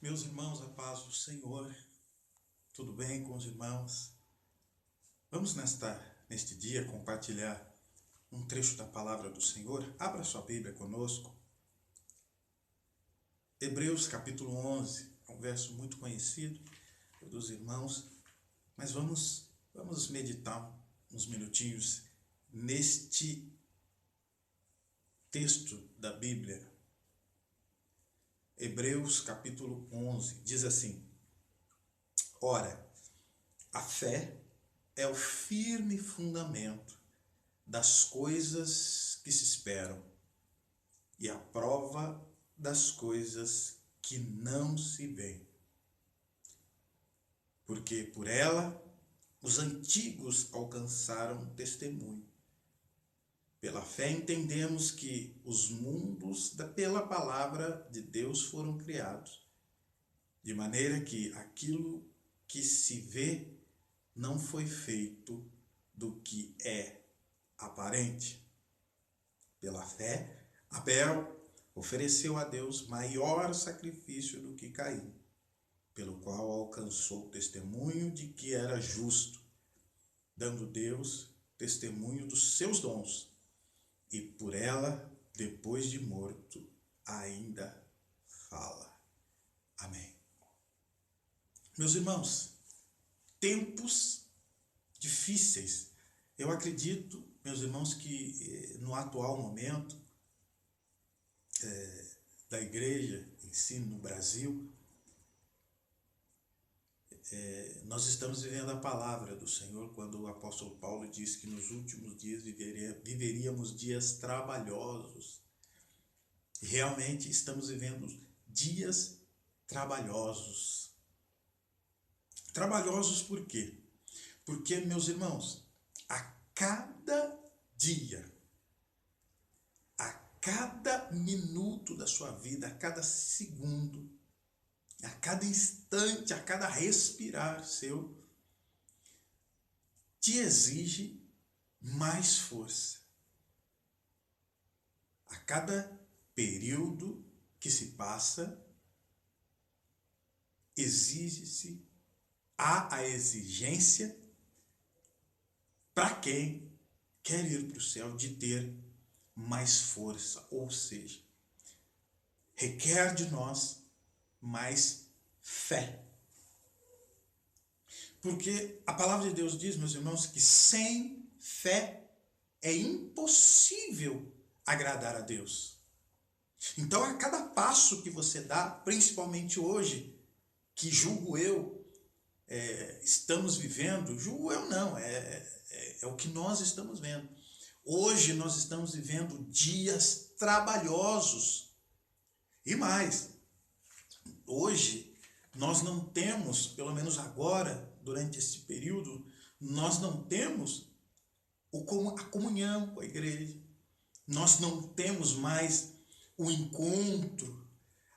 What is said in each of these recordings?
Meus irmãos, a paz do Senhor, tudo bem com os irmãos? Vamos neste dia compartilhar um trecho da palavra do Senhor. Abra sua Bíblia conosco. Hebreus capítulo 11, é um verso muito conhecido dos irmãos, mas vamos meditar uns minutinhos neste texto da Bíblia. Hebreus capítulo 11 diz assim: Ora, a fé é o firme fundamento das coisas que se esperam e a prova das coisas que não se veem. Porque por ela os antigos alcançaram testemunho. Pela fé entendemos que os mundos pela palavra de Deus foram criados, de maneira que aquilo que se vê não foi feito do que é aparente. Pela fé, Abel ofereceu a Deus maior sacrifício do que Caim, pelo qual alcançou o testemunho de que era justo, dando Deus testemunho dos seus dons, e por ela, depois de morto, ainda fala. Amém. Meus irmãos, tempos difíceis. Eu acredito, meus irmãos, que no atual momento da igreja em si no Brasil, nós estamos vivendo a palavra do Senhor quando o apóstolo Paulo diz que nos últimos dias viveríamos dias trabalhosos. E realmente estamos vivendo dias trabalhosos. Trabalhosos por quê? Porque, meus irmãos, a cada dia, a cada minuto da sua vida, a cada segundo, a cada instante, a cada respirar seu, te exige mais força. A cada período que se passa, há a exigência para quem quer ir para o céu de ter mais força, ou seja, requer de nós mais fé. Porque a palavra de Deus diz, meus irmãos, que sem fé é impossível agradar a Deus. Então, a cada passo que você dá, principalmente hoje, que julgo eu, estamos vivendo, julgo eu não, é o que nós estamos vendo. Hoje nós estamos vivendo dias trabalhosos. E mais, hoje nós não temos, pelo menos agora, durante esse período, nós não temos a comunhão com a igreja. Nós não temos mais o encontro.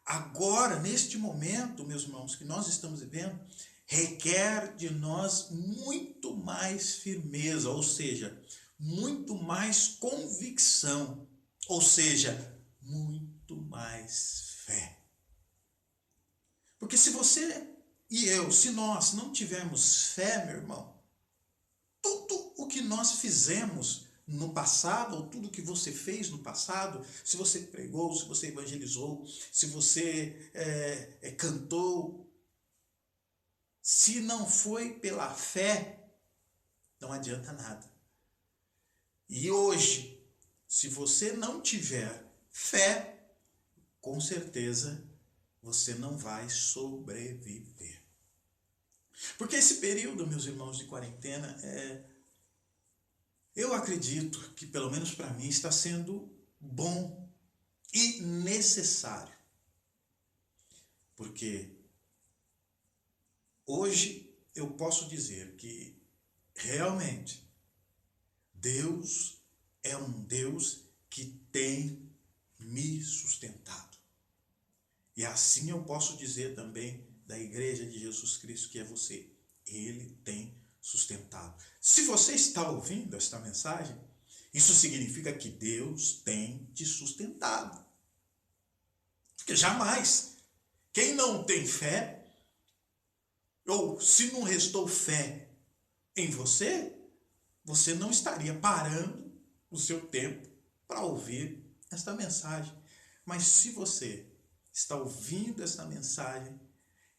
Agora, neste momento, meus irmãos, que nós estamos vivendo, requer de nós muito mais firmeza, ou seja, muito mais convicção, ou seja, muito mais fé. Porque se você e eu, se nós não tivermos fé, meu irmão, tudo o que nós fizemos no passado, ou tudo que você fez no passado, se você pregou, se você evangelizou, se você cantou, se não foi pela fé, não adianta nada. E hoje, se você não tiver fé, com certeza você não vai sobreviver. Porque esse período, meus irmãos, de quarentena, eu acredito que, pelo menos para mim, está sendo bom e necessário. Porque hoje eu posso dizer que realmente Deus é um Deus que tem me sustentado. E assim eu posso dizer também da Igreja de Jesus Cristo, que é você. Ele tem sustentado. Se você está ouvindo esta mensagem, isso significa que Deus tem te sustentado. Porque jamais Quem não tem fé, ou se não restou fé em você, você não estaria parando o seu tempo para ouvir esta mensagem. Mas se você está ouvindo esta mensagem,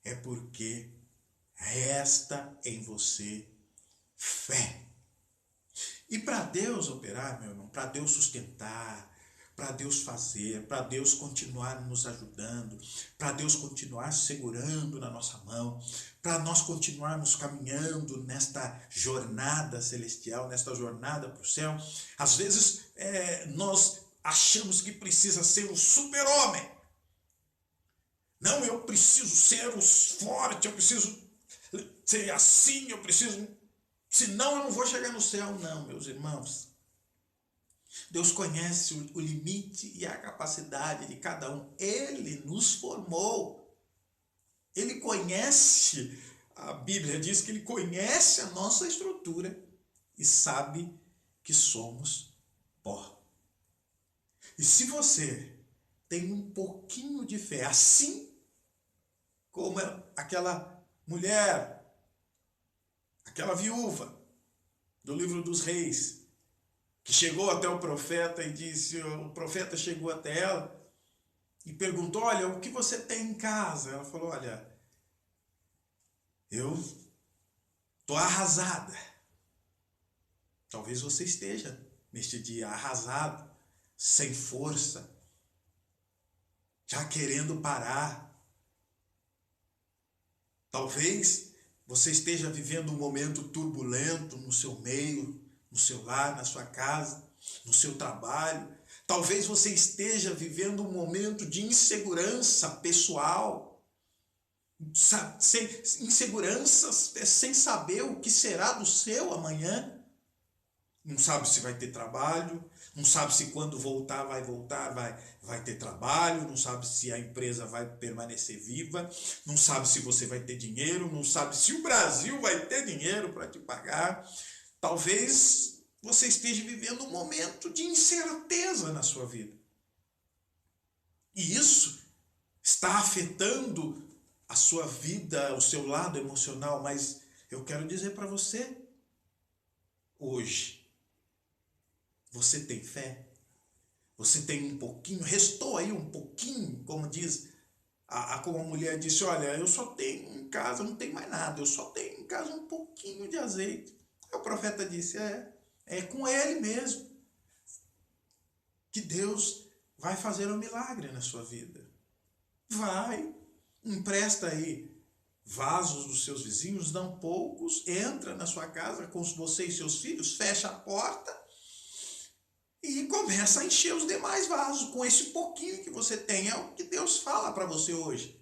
é porque resta em você fé. E para Deus operar, meu irmão, para Deus sustentar, para Deus fazer, para Deus continuar nos ajudando, para Deus continuar segurando na nossa mão, para nós continuarmos caminhando nesta jornada celestial, nesta jornada para o céu, às vezes nós achamos que precisa ser um super-homem. Não, eu preciso ser forte, eu preciso ser assim, eu preciso... Senão eu não vou chegar no céu. Não, meus irmãos. Deus conhece o limite e a capacidade de cada um. Ele nos formou. Ele conhece, a Bíblia diz que ele conhece a nossa estrutura e sabe que somos pó. E se você tem um pouquinho de fé, assim como aquela mulher, aquela viúva do livro dos reis, que chegou até o profeta e disse, o profeta chegou até ela e perguntou, olha, o que você tem em casa? Ela falou, olha, eu estou arrasada. Talvez você esteja neste dia arrasado, sem força, já querendo parar. Talvez você esteja vivendo um momento turbulento no seu meio, no seu lar, na sua casa, no seu trabalho. Talvez você esteja vivendo um momento de insegurança pessoal, inseguranças sem saber o que será do seu amanhã. Não sabe se vai ter trabalho, não sabe se quando voltar, vai ter trabalho, não sabe se a empresa vai permanecer viva, não sabe se você vai ter dinheiro, não sabe se o Brasil vai ter dinheiro para te pagar. Talvez você esteja vivendo um momento de incerteza na sua vida. E isso está afetando a sua vida, o seu lado emocional, mas eu quero dizer para você, hoje, você tem fé? Você tem um pouquinho? Restou aí um pouquinho, como diz, como a mulher disse, olha, eu só tenho em casa, não tem mais nada, eu só tenho em casa um pouquinho de azeite. Aí o profeta disse, é com ele mesmo que Deus vai fazer um milagre na sua vida. Vai, empresta aí vasos dos seus vizinhos, não poucos, entra na sua casa com você e seus filhos, fecha a porta, e começa a encher os demais vasos com esse pouquinho que você tem. É o que Deus fala para você hoje.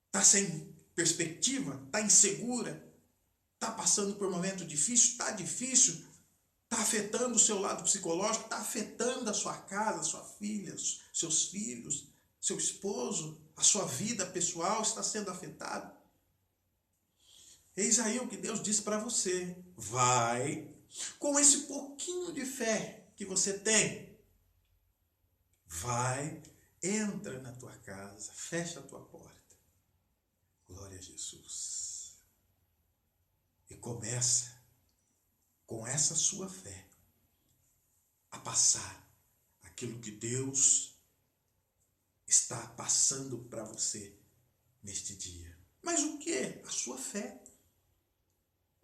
Está sem perspectiva? Está insegura? Está passando por um momento difícil? Está difícil? Está afetando o seu lado psicológico? Está afetando a sua casa, sua filha, seus filhos, seu esposo? A sua vida pessoal está sendo afetada? Eis aí o que Deus diz para você. Vai, com esse pouquinho de fé que você tem, vai, entra na tua casa, fecha a tua porta. Glória a Jesus. E começa, com essa sua fé, a passar aquilo que Deus está passando para você neste dia. Mas o que é a sua fé?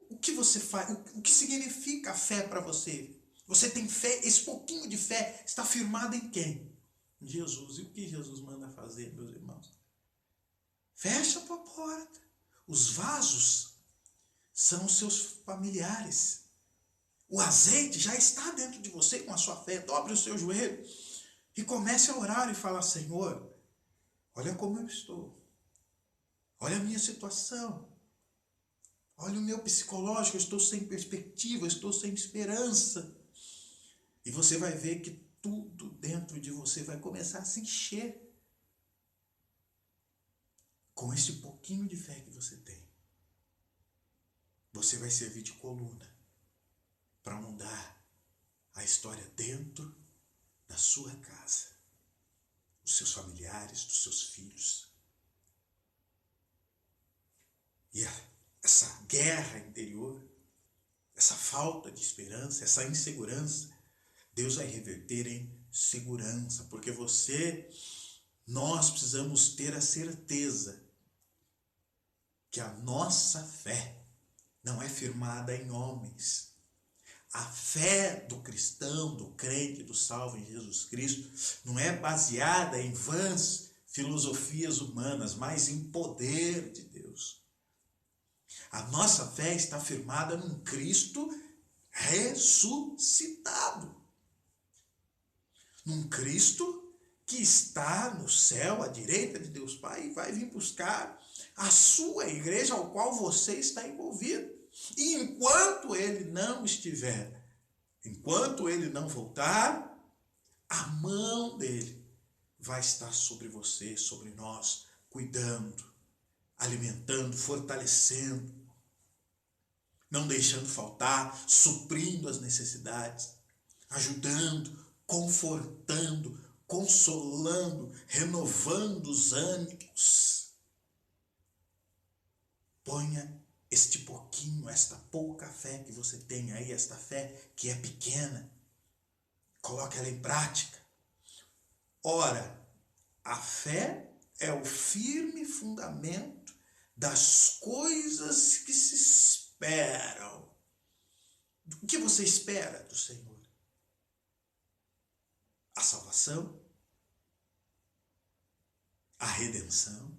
O que você faz? O que significa a fé para você? Você tem fé? Esse pouquinho de fé está firmado em quem? Em Jesus. E o que Jesus manda fazer, meus irmãos? Fecha a tua porta. Os vasos são os seus familiares. O azeite já está dentro de você com a sua fé. Dobre o seu joelho e comece a orar e falar, Senhor, olha como eu estou. Olha a minha situação. Olha o meu psicológico, eu estou sem perspectiva, eu estou sem esperança. E você vai ver que tudo dentro de você vai começar a se encher com esse pouquinho de fé que você tem. Você vai servir de coluna para mudar a história dentro da sua casa. dos seus familiares, dos seus filhos. E essa guerra interior, essa falta de esperança, essa insegurança, Deus vai reverter em segurança, porque nós precisamos ter a certeza que a nossa fé não é firmada em homens. A fé do cristão, do crente, do salvo em Jesus Cristo, não é baseada em vãs filosofias humanas, mas em poder de Deus. A nossa fé está firmada num Cristo ressuscitado. Num Cristo que está no céu, à direita de Deus Pai, e vai vir buscar a sua igreja, ao qual você está envolvido. E enquanto ele não estiver, enquanto ele não voltar, a mão dele vai estar sobre você, sobre nós, cuidando, alimentando, fortalecendo, não deixando faltar, suprindo as necessidades, ajudando, confortando, consolando, renovando os ânimos. Ponha este pouquinho, esta pouca fé que você tem aí, esta fé que é pequena, coloque ela em prática. Ora, a fé é o firme fundamento das coisas que se esperam. O que você espera do Senhor? A salvação, a redenção,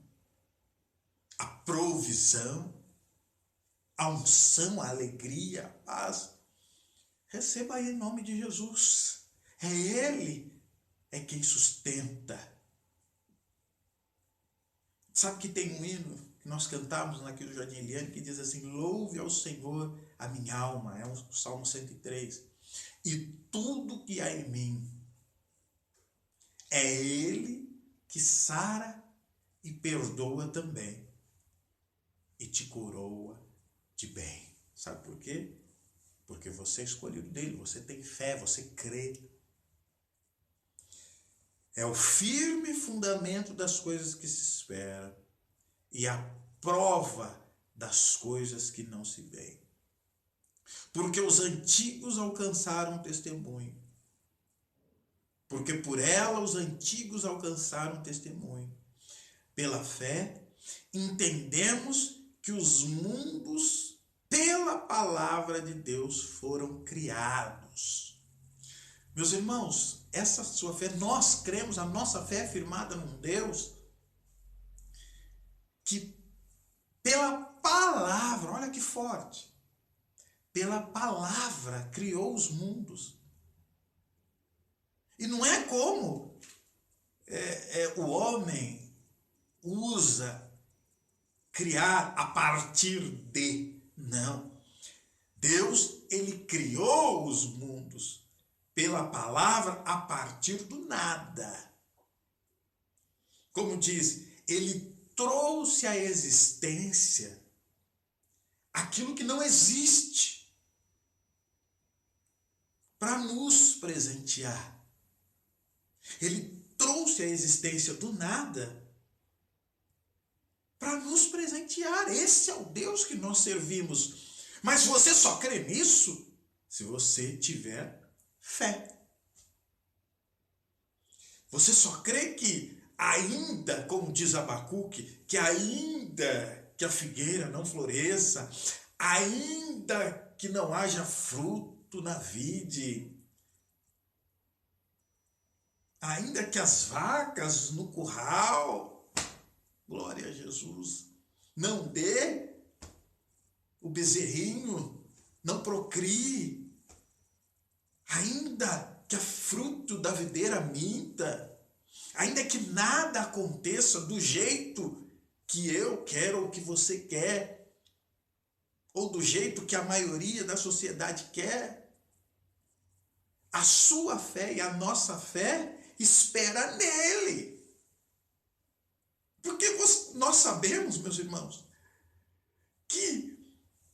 a provisão, a unção, a alegria, a paz. Receba aí em nome de Jesus. Ele é quem sustenta. Sabe que tem um hino que nós cantamos aqui do Jardim Eliane que diz assim: louve ao Senhor a minha alma, é o Salmo 103. E tudo que há em mim, é Ele que sara e perdoa também, e te coroa de bem. Sabe por quê? Porque você escolheu dele, você tem fé, você crê. É o firme fundamento das coisas que se esperam e a prova das coisas que não se veem. Porque os antigos alcançaram testemunho. Porque por ela os antigos alcançaram testemunho. Pela fé, entendemos que os mundos, pela palavra de Deus, foram criados. Meus irmãos, essa sua fé, nós cremos, a nossa fé é firmada num Deus que pela palavra, olha que forte, pela palavra criou os mundos. E não é como o homem usa criar a partir de. Não. Deus, ele criou os mundos pela palavra a partir do nada. Como diz, ele trouxe à existência aquilo que não existe para nos presentear. Ele trouxe à existência do nada para nos presentear. Esse é o Deus que nós servimos. Mas você só crê nisso se você tiver fé. Você só crê que ainda, como diz Abacuque, que ainda que a figueira não floresça, ainda que não haja fruto na vide, ainda que as vacas no curral, glória a Jesus, não dê o bezerrinho, não procrie, ainda que a fruto da videira minta, ainda que nada aconteça do jeito que eu quero ou que você quer, ou do jeito que a maioria da sociedade quer, a sua fé e a nossa fé espera nele. Porque nós sabemos, meus irmãos, que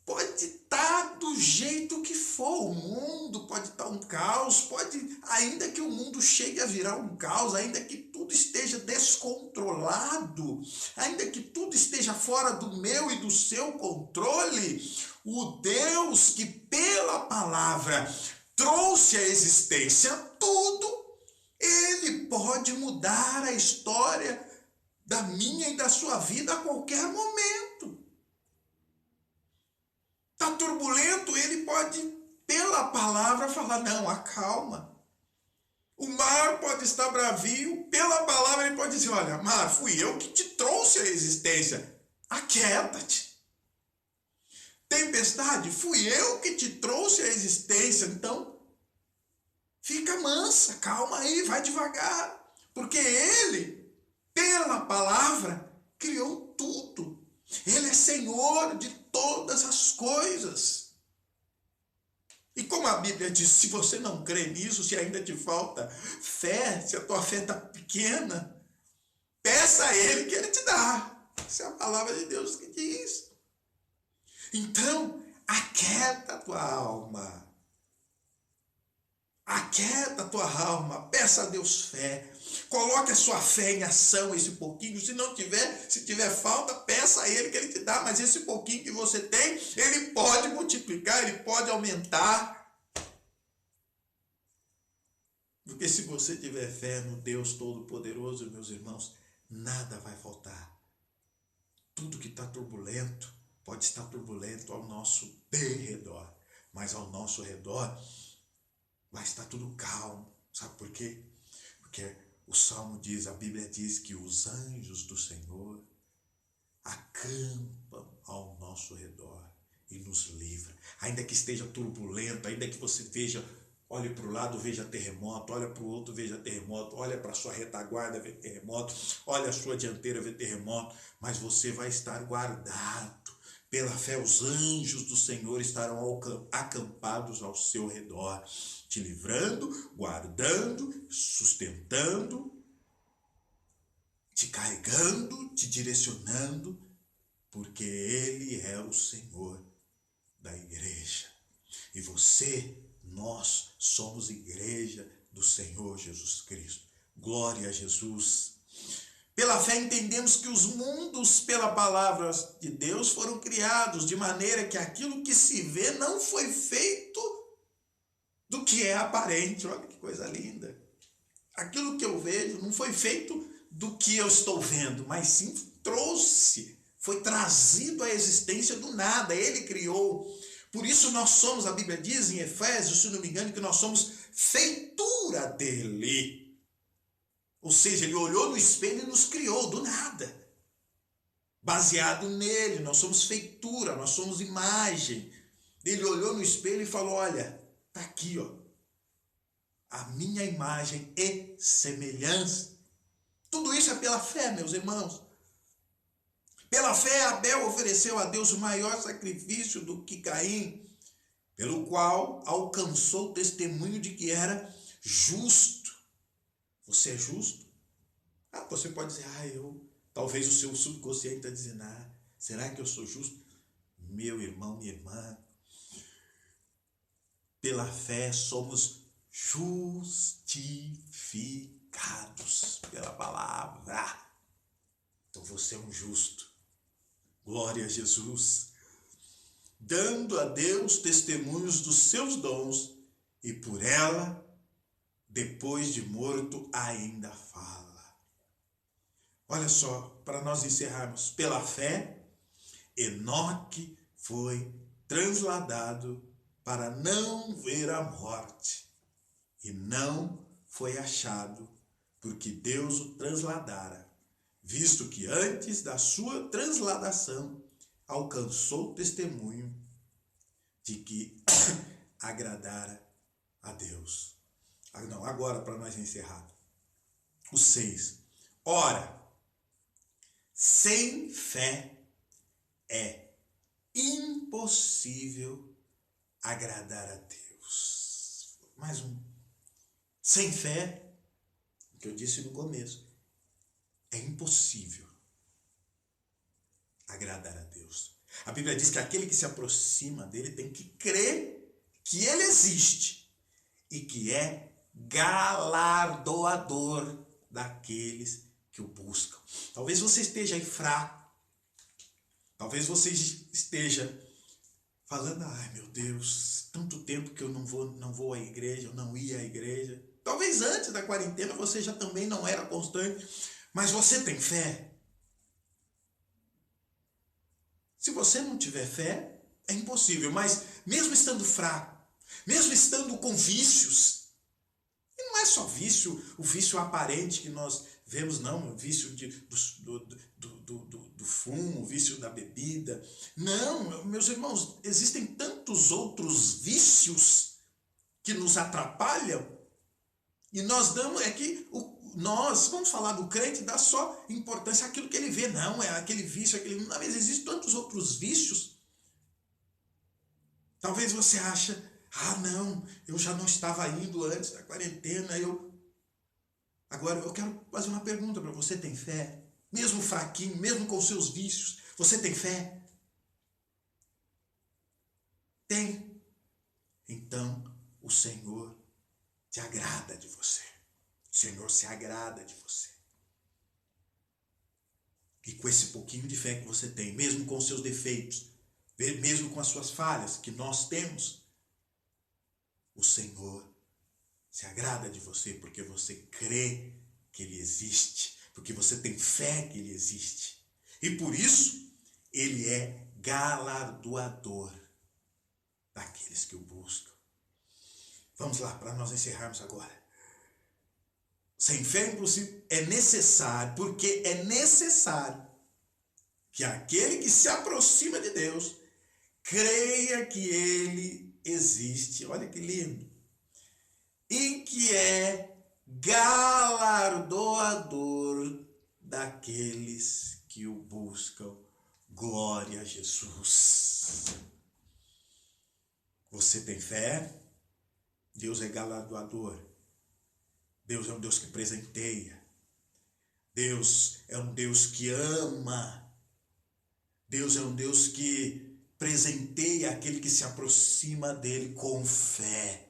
pode estar do do jeito que for. O mundo pode estar um caos, ainda que o mundo chegue a virar um caos, ainda que tudo esteja descontrolado, ainda que tudo esteja fora do meu e do seu controle, o Deus que pela palavra trouxe à existência tudo, Ele pode mudar a história da minha e da sua vida a qualquer momento. Está turbulento, Ele pode, pela palavra, falar, não, acalma. O mar pode estar bravio, pela palavra ele pode dizer, olha, mar, fui eu que te trouxe à existência, aquieta-te. Tempestade, fui eu que te trouxe à existência, então fica mansa, calma aí, vai devagar, porque Ele, pela palavra, criou tudo. Ele é Senhor de todas as coisas. E como a Bíblia diz, se você não crê nisso, se ainda te falta fé, se a tua fé está pequena, peça a Ele que Ele te dá. Essa é a palavra de Deus que diz. Então, aquieta a tua alma. Aquieta a tua alma, peça a Deus fé. Coloque a sua fé em ação esse pouquinho. Se não tiver, se tiver falta, peça a Ele que Ele te dá. Mas esse pouquinho que você tem, Ele pode multiplicar, Ele pode aumentar. Porque se você tiver fé no Deus Todo-Poderoso, meus irmãos, nada vai faltar. Tudo que está turbulento, pode estar turbulento ao nosso derredor. Mas ao nosso redor vai estar tudo calmo. Sabe por quê? Porque o Salmo diz, a Bíblia diz que os anjos do Senhor acampam ao nosso redor e nos livram. Ainda que esteja turbulento, ainda que você veja, olhe para o lado, veja terremoto, olha para o outro, veja terremoto, olha para a sua retaguarda, vê terremoto, olha a sua dianteira, vê terremoto, mas você vai estar guardado. Pela fé, os anjos do Senhor estarão acampados ao seu redor, te livrando, guardando, sustentando, te carregando, te direcionando, porque Ele é o Senhor da igreja. E você, nós somos igreja do Senhor Jesus Cristo. Glória a Jesus. Pela fé entendemos que os mundos, pela palavra de Deus, foram criados de maneira que aquilo que se vê não foi feito do que é aparente. Olha que coisa linda. Aquilo que eu vejo não foi feito do que eu estou vendo, mas sim foi trazido à existência do nada. Ele criou. Por isso nós somos, a Bíblia diz em Efésios, se não me engano, que nós somos feitura dele. Ou seja, ele olhou no espelho e nos criou do nada. Baseado nele, nós somos feitura, nós somos imagem. Ele olhou no espelho e falou, olha, está aqui, ó, a minha imagem e semelhança. Tudo isso é pela fé, meus irmãos. Pela fé, Abel ofereceu a Deus o maior sacrifício do que Caim, pelo qual alcançou o testemunho de que era justo. Você é justo? Você pode dizer, talvez o seu subconsciente está dizendo, será que eu sou justo? Meu irmão, minha irmã, pela fé somos justificados pela palavra. Então você é um justo. Glória a Jesus. Dando a Deus testemunhos dos seus dons e por ela, depois de morto, ainda fala. Olha só, para nós encerrarmos, pela fé, Enoque foi transladado para não ver a morte e não foi achado, porque Deus o transladara, visto que antes da sua transladação alcançou o testemunho de que agradara a Deus. Agora para nós encerrar. O 6. Ora, sem fé é impossível agradar a Deus. Mais um. Sem fé, o que eu disse no começo, é impossível agradar a Deus. A Bíblia diz que aquele que se aproxima dele tem que crer que ele existe e que é galardoador daqueles que o buscam. Talvez você esteja aí fraco. Talvez você esteja falando, ai meu Deus, tanto tempo que eu não vou à igreja, eu não ia à igreja. Talvez antes da quarentena você já também não era constante, mas você tem fé? Se você não tiver fé, é impossível. Mas mesmo estando fraco, mesmo estando com vícios, e não é só vício, o vício aparente que nós vemos, não, o vício do fumo, o vício da bebida. Não, meus irmãos, existem tantos outros vícios que nos atrapalham, e nós damos, nós vamos falar do crente, dá só importância àquilo que ele vê, não, é aquele vício, aquele. Não, mas existem tantos outros vícios. Talvez você ache, não, eu já não estava indo antes da quarentena, Agora eu quero fazer uma pergunta para você: tem fé? Mesmo fraquinho, mesmo com seus vícios, você tem fé? Tem. Então o Senhor se agrada de você. O Senhor se agrada de você. E com esse pouquinho de fé que você tem, mesmo com seus defeitos, mesmo com as suas falhas que nós temos, o Senhor se agrada de você porque você crê que Ele existe, porque você tem fé que Ele existe. E por isso, Ele é galardoador daqueles que o buscam. Vamos lá, para nós encerrarmos agora. Sem fé é impossível, é necessário, porque é necessário que aquele que se aproxima de Deus creia que Ele existe. Olha que lindo. E que é galardoador daqueles que o buscam. Glória a Jesus. Você tem fé? Deus é galardoador. Deus é um Deus que presenteia. Deus é um Deus que ama. Deus é um Deus que presenteia aquele que se aproxima dele com fé.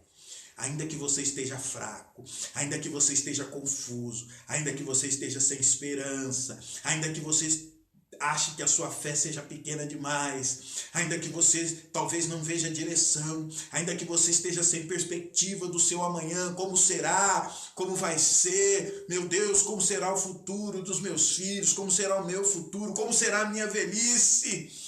Ainda que você esteja fraco, ainda que você esteja confuso, ainda que você esteja sem esperança, ainda que você ache que a sua fé seja pequena demais, ainda que você talvez não veja direção, ainda que você esteja sem perspectiva do seu amanhã, como será, como vai ser, meu Deus, como será o futuro dos meus filhos, como será o meu futuro, como será a minha velhice.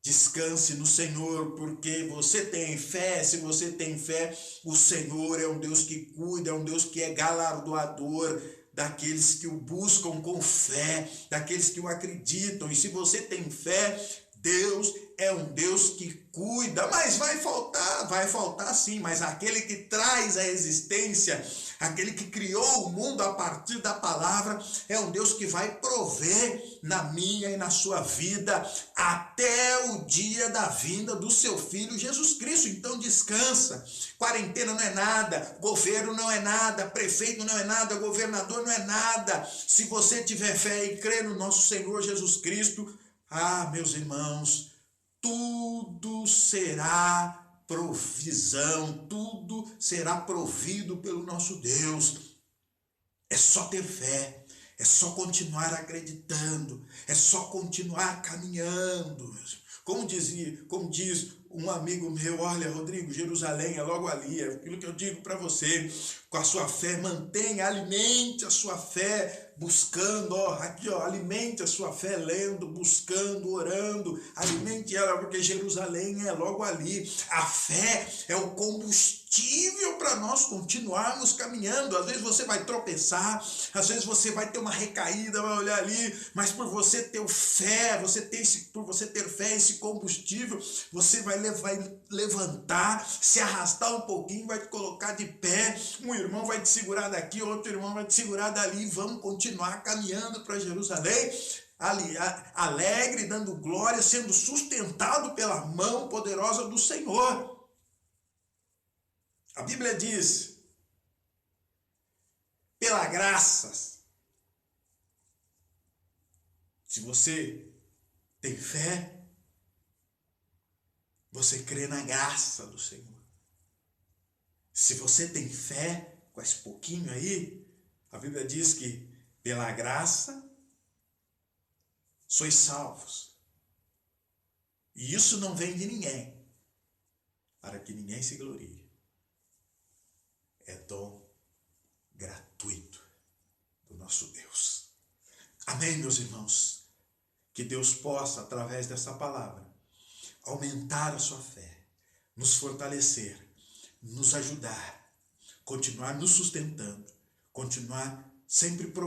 Descanse no Senhor, porque você tem fé. Se você tem fé, o Senhor é um Deus que cuida, é um Deus que é galardoador daqueles que o buscam com fé, daqueles que o acreditam. E se você tem fé, Deus é um Deus que cuida, mas vai faltar sim, mas aquele que traz a existência, aquele que criou o mundo a partir da palavra, é um Deus que vai prover na minha e na sua vida até o dia da vinda do seu Filho Jesus Cristo. Então descansa. Quarentena não é nada, governo não é nada, prefeito não é nada, governador não é nada. Se você tiver fé e crer no nosso Senhor Jesus Cristo, meus irmãos, tudo será provisão, tudo será provido pelo nosso Deus. É só ter fé, é só continuar acreditando, é só continuar caminhando. Como diz um amigo meu, olha, Rodrigo, Jerusalém é logo ali, é aquilo que eu digo para você, com a sua fé, mantenha, alimente a sua fé, buscando, alimente a sua fé, lendo, buscando, orando, alimente ela, porque Jerusalém é logo ali. A fé é o combustível para nós continuarmos caminhando. Às vezes você vai tropeçar, às vezes você vai ter uma recaída, vai olhar ali, mas por você ter fé, por você ter fé, esse combustível, você vai levantar, se arrastar um pouquinho, vai te colocar de pé, um irmão vai te segurar daqui, outro irmão vai te segurar dali, vamos continuar caminhando para Jerusalém, alegre, dando glória, sendo sustentado pela mão poderosa do Senhor. A Bíblia diz, pela graça, se você tem fé, você crê na graça do Senhor. Se você tem fé, com esse pouquinho aí, a Bíblia diz que pela graça sois salvos. E isso não vem de ninguém, para que ninguém se glorie. É dom gratuito do nosso Deus. Amém, meus irmãos? Que Deus possa, através dessa palavra, aumentar a sua fé, nos fortalecer, nos ajudar, continuar nos sustentando, continuar sempre